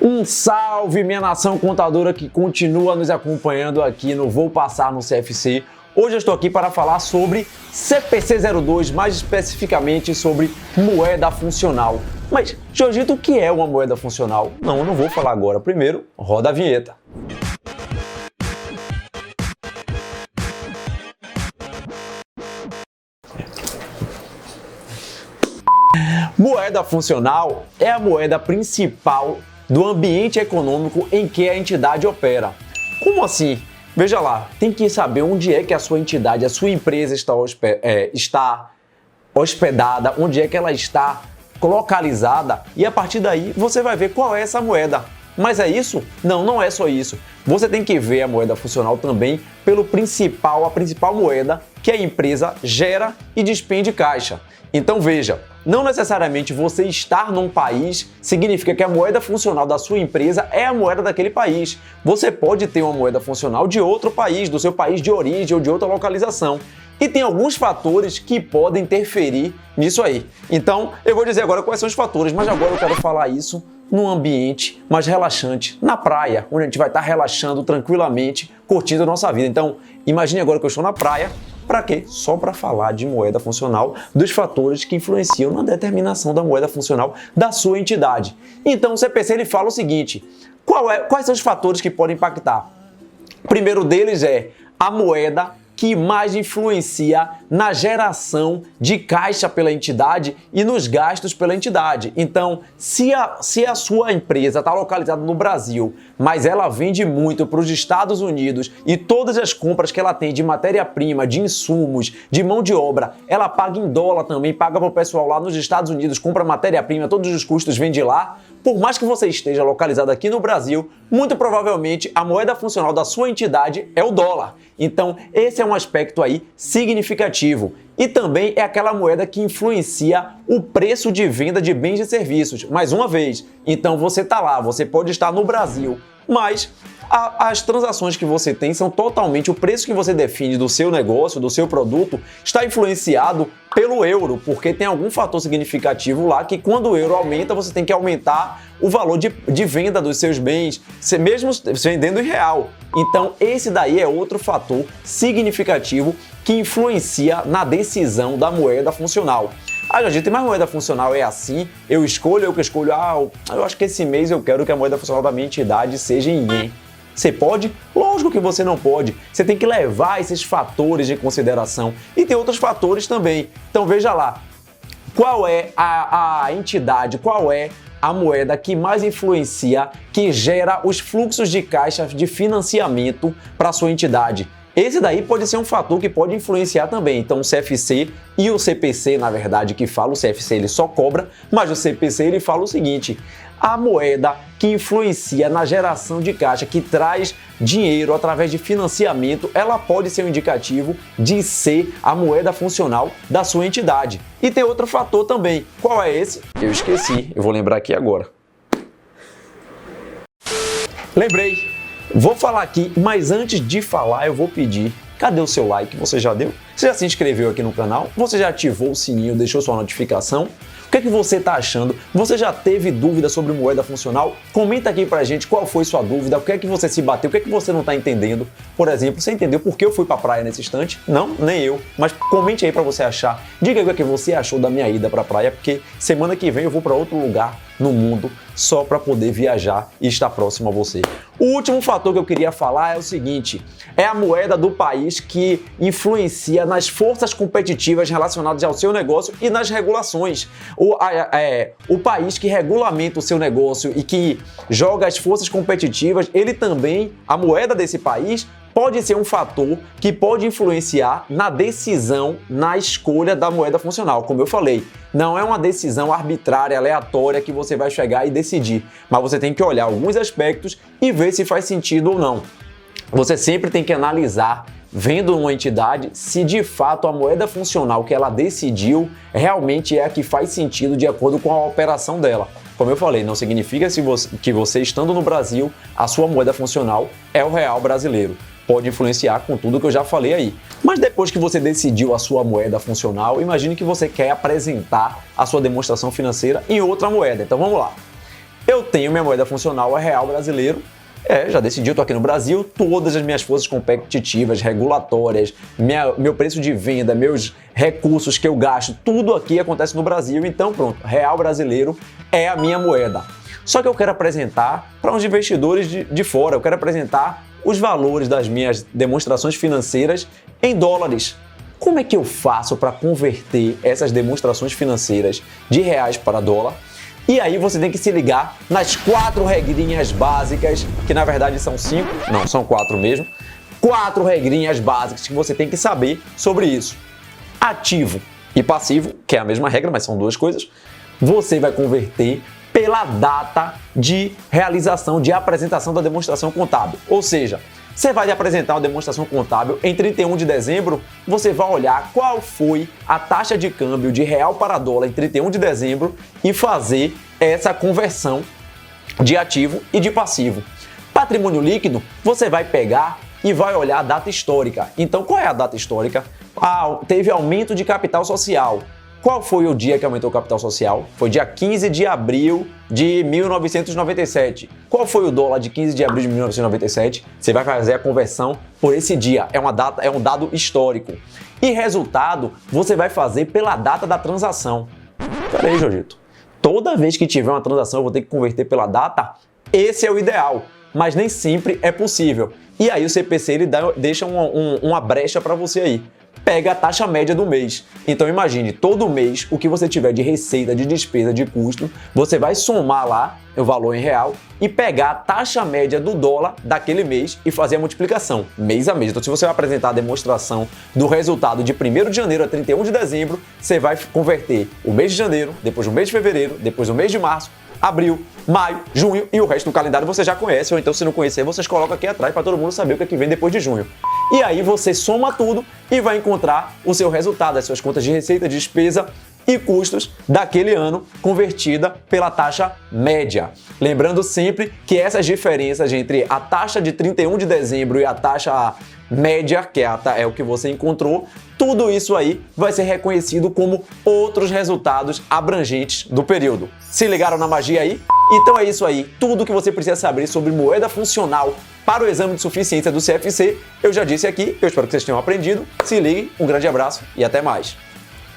Um salve, minha nação contadora que continua nos acompanhando aqui no Vou Passar no CFC. Hoje eu estou aqui para falar sobre CPC 02, mais especificamente sobre moeda funcional. Mas, Jorgito, o que é uma moeda funcional? Não, eu não vou falar agora. Primeiro, roda a vinheta. Moeda funcional é a moeda principal do ambiente econômico em que a entidade opera. Como assim? Veja lá, tem que saber onde é que a sua entidade, a sua empresa está hospedada, onde é que ela está localizada e a partir daí você vai ver qual é essa moeda. Mas é isso? Não, não é só isso. Você tem que ver a moeda funcional também pelo a principal moeda que a empresa gera e despende caixa. Então veja, não necessariamente você estar num país significa que a moeda funcional da sua empresa é a moeda daquele país. Você pode ter uma moeda funcional de outro país, do seu país de origem ou de outra localização. E tem alguns fatores que podem interferir nisso aí. Então, eu vou dizer agora quais são os fatores, mas agora eu quero falar isso num ambiente mais relaxante, na praia, onde a gente vai estar relaxando tranquilamente, curtindo a nossa vida. Então, imagine agora que eu estou na praia. Para quê? Só para falar de moeda funcional, dos fatores que influenciam na determinação da moeda funcional da sua entidade. Então, o CPC ele fala o seguinte: quais são os fatores que podem impactar? O primeiro deles é a moeda que mais influencia na geração de caixa pela entidade e nos gastos pela entidade. Então, se a sua empresa está localizada no Brasil, mas ela vende muito para os Estados Unidos e todas as compras que ela tem de matéria-prima, de insumos, de mão de obra, ela paga em dólar também, paga para o pessoal lá nos Estados Unidos, compra matéria-prima, todos os custos vende lá. Por mais que você esteja localizado aqui no Brasil, muito provavelmente a moeda funcional da sua entidade é o dólar. Então, esse é um aspecto aí significativo. E também é aquela moeda que influencia o preço de venda de bens e serviços. Mais uma vez, então você está lá, você pode estar no Brasil, mas as transações que você tem são totalmente, o preço que você define do seu negócio, do seu produto, está influenciado pelo euro, porque tem algum fator significativo lá que quando o euro aumenta, você tem que aumentar o valor de venda dos seus bens, mesmo vendendo em real. Então, esse daí é outro fator significativo que influencia na decisão da moeda funcional. Ah, gente, mas moeda funcional é assim, eu que escolho, eu acho que esse mês eu quero que a moeda funcional da minha entidade seja em ien. Você pode? Lógico que você não pode. Você tem que levar esses fatores em consideração. E tem outros fatores também. Então veja lá, qual é a entidade, qual é a moeda que mais influencia, que gera os fluxos de caixa de financiamento para a sua entidade? Esse daí pode ser um fator que pode influenciar também. Então o CFC e o CPC, na verdade, que fala, o CFC ele só cobra, mas o CPC ele fala o seguinte: a moeda que influencia na geração de caixa, que traz dinheiro através de financiamento, ela pode ser um indicativo de ser a moeda funcional da sua entidade. E tem outro fator também. Qual é esse? Eu esqueci, eu vou lembrar aqui agora. Lembrei. Vou falar aqui, mas antes de falar eu vou pedir, cadê o seu like? Você já deu? Você já se inscreveu aqui no canal? Você já ativou o sininho, deixou sua notificação? O que é que você está achando? Você já teve dúvida sobre moeda funcional? Comenta aqui pra gente qual foi sua dúvida, o que é que você se bateu, o que é que você não está entendendo. Por exemplo, você entendeu por que eu fui pra praia nesse instante? Não, nem eu. Mas comente aí pra você achar. Diga aí o que você achou da minha ida pra praia, porque semana que vem eu vou pra outro lugar no mundo só para poder viajar e estar próximo a você. O último fator que eu queria falar é o seguinte: é a moeda do país que influencia nas forças competitivas relacionadas ao seu negócio e nas regulações. O país que regulamenta o seu negócio e que joga as forças competitivas, ele também, a moeda desse país, pode ser um fator que pode influenciar na decisão, na escolha da moeda funcional. Como eu falei, não é uma decisão arbitrária, aleatória que você vai chegar e decidir, mas você tem que olhar alguns aspectos e ver se faz sentido ou não. Você sempre tem que analisar, vendo uma entidade, se de fato a moeda funcional que ela decidiu realmente é a que faz sentido de acordo com a operação dela. Como eu falei, não significa que você estando no Brasil, a sua moeda funcional é o real brasileiro. Pode influenciar com tudo que eu já falei aí. Mas depois que você decidiu a sua moeda funcional, imagine que você quer apresentar a sua demonstração financeira em outra moeda. Então vamos lá. eu tenho minha moeda funcional, é real brasileiro. Já decidi, eu tô aqui no Brasil, todas as minhas forças competitivas, regulatórias, meu preço de venda, meus recursos que eu gasto, tudo aqui acontece no Brasil, então pronto, real brasileiro é a minha moeda. Só que eu quero apresentar para os investidores de fora, eu quero apresentar os valores das minhas demonstrações financeiras em dólares. Como é que eu faço para converter essas demonstrações financeiras de reais para dólar? E aí você tem que se ligar nas 4 regrinhas básicas, que na verdade são 5, não, são 4 mesmo. 4 regrinhas básicas que você tem que saber sobre isso. Ativo e passivo, que é a mesma regra, mas são 2 coisas. Você vai converter pela data de realização, de apresentação da demonstração contábil. Ou seja, você vai apresentar uma demonstração contábil em 31 de dezembro, você vai olhar qual foi a taxa de câmbio de real para dólar em 31 de dezembro e fazer essa conversão de ativo e de passivo. Patrimônio líquido, você vai pegar e vai olhar a data histórica. Então, qual é a data histórica? Teve aumento de capital social. Qual foi o dia que aumentou o capital social? Foi dia 15 de abril de 1997. Qual foi o dólar de 15 de abril de 1997? Você vai fazer a conversão por esse dia. É um dado histórico. E resultado, você vai fazer pela data da transação. Peraí, Jorgito. Toda vez que tiver uma transação, eu vou ter que converter pela data? Esse é o ideal, mas nem sempre é possível. E aí o CPC ele deixa uma brecha para você aí. Pega a taxa média do mês. Então imagine, todo mês, o que você tiver de receita, de despesa, de custo, você vai somar lá o valor em real e pegar a taxa média do dólar daquele mês e fazer a multiplicação, mês a mês. Então se você vai apresentar a demonstração do resultado de 1º de janeiro a 31 de dezembro, você vai converter o mês de janeiro, depois o mês de fevereiro, depois o mês de março, abril, maio, junho e o resto do calendário você já conhece, ou então se não conhecer, vocês colocam aqui atrás para todo mundo saber o que é que vem depois de junho. E aí você soma tudo e vai encontrar o seu resultado, as suas contas de receita, despesa e custos daquele ano convertida pela taxa média. Lembrando sempre que essas diferenças entre a taxa de 31 de dezembro e a taxa média, que é o que você encontrou, tudo isso aí vai ser reconhecido como outros resultados abrangentes do período. Se ligaram na magia aí? Então é isso aí, tudo que você precisa saber sobre moeda funcional para o exame de suficiência do CFC, eu já disse aqui, eu espero que vocês tenham aprendido. Se liguem, um grande abraço e até mais.